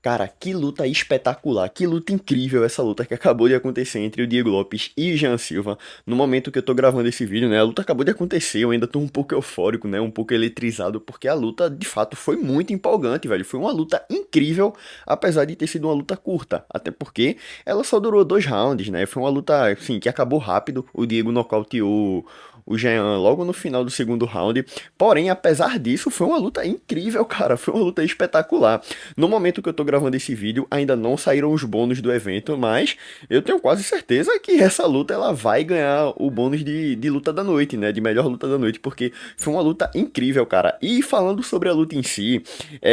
Cara, que luta espetacular, que luta incrível essa luta que acabou de acontecer entre o Diego Lopes e o Jean Silva. No momento que eu tô gravando esse vídeo, né, a luta acabou de acontecer, eu ainda tô um pouco eufórico, né, um pouco eletrizado, porque a luta, de fato, foi muito empolgante, velho. Foi uma luta incrível, apesar de ter sido uma luta curta, até porque ela só durou 2 rounds, né, foi uma luta, assim, que acabou rápido, o Diego nocauteou o Jean logo no final do segundo round, porém, apesar disso, foi uma luta incrível, cara, foi uma luta espetacular. No momento que eu tô gravando esse vídeo, ainda não saíram os bônus do evento, mas eu tenho quase certeza que essa luta ela vai ganhar o bônus de luta da noite, né? De melhor luta da noite, porque foi uma luta incrível, cara. E falando sobre a luta em si,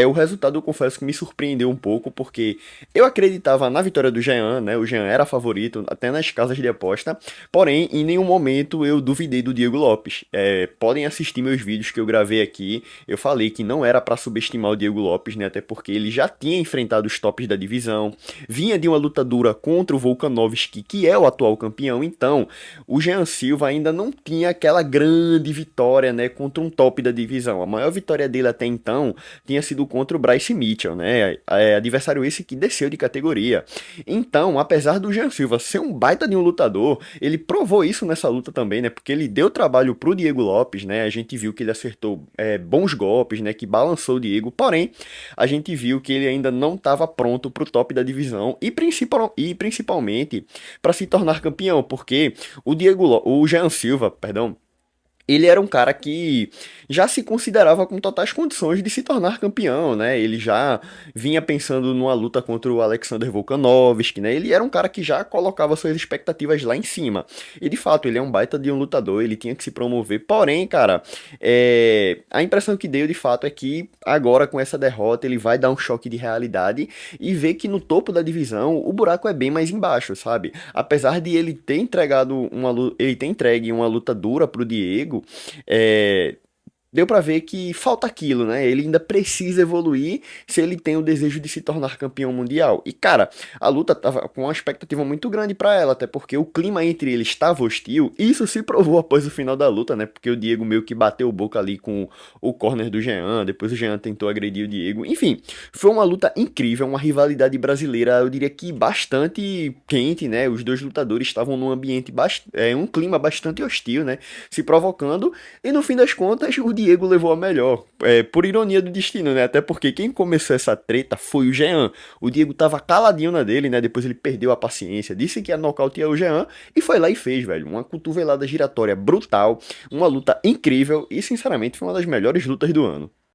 o resultado eu confesso que me surpreendeu um pouco, porque eu acreditava na vitória do Jean, né? O Jean era favorito, até nas casas de aposta, porém, em nenhum momento eu duvidei do Diego Lopes. Podem assistir meus vídeos que eu gravei aqui, eu falei que não era pra subestimar o Diego Lopes, né? Até porque ele já tinha enfrentado os tops da divisão, vinha de uma luta dura contra o Volkanovski, que é o atual campeão, então o Jean Silva ainda não tinha aquela grande vitória, né, contra um top da divisão. A maior vitória dele até então tinha sido contra o Bryce Mitchell, né, adversário esse que desceu de categoria. Então, apesar do Jean Silva ser um baita de um lutador, ele provou isso nessa luta também, né, porque ele deu trabalho pro Diego Lopes, né, a gente viu que ele acertou bons golpes, né, que balançou o Diego, porém, a gente viu que ele ainda não estava pronto para o top da divisão e principalmente para se tornar campeão, porque o Jean Silva, perdão, ele era um cara que já se considerava com totais condições de se tornar campeão, né? Ele já vinha pensando numa luta contra o Alexander Volkanovski, né? Ele era um cara que já colocava suas expectativas lá em cima. E de fato, ele é um baita de um lutador, ele tinha que se promover. Porém, cara, a impressão que deu de fato é que agora com essa derrota ele vai dar um choque de realidade e ver que no topo da divisão o buraco é bem mais embaixo, sabe? Apesar de ele ter ele ter entregue uma luta dura pro Diego, é, deu pra ver que falta aquilo, né? Ele ainda precisa evoluir se ele tem o desejo de se tornar campeão mundial. E cara, a luta tava com uma expectativa muito grande pra ela, até porque o clima entre eles estava hostil. E isso se provou após o final da luta, né? Porque o Diego meio que bateu boca ali com o corner do Jean, depois o Jean tentou agredir o Diego. Enfim, foi uma luta incrível, uma rivalidade brasileira, eu diria que bastante quente, né? Os dois lutadores estavam num ambiente um clima bastante hostil, né? Se provocando e no fim das contas, o Diego levou a melhor. Por ironia do destino, né? Até porque quem começou essa treta foi o Jean. O Diego tava caladinho na dele, né? Depois ele perdeu a paciência, disse que ia nocautear o Jean e foi lá e fez, velho. Uma cotovelada giratória brutal, uma luta incrível e, sinceramente, foi uma das melhores lutas do ano.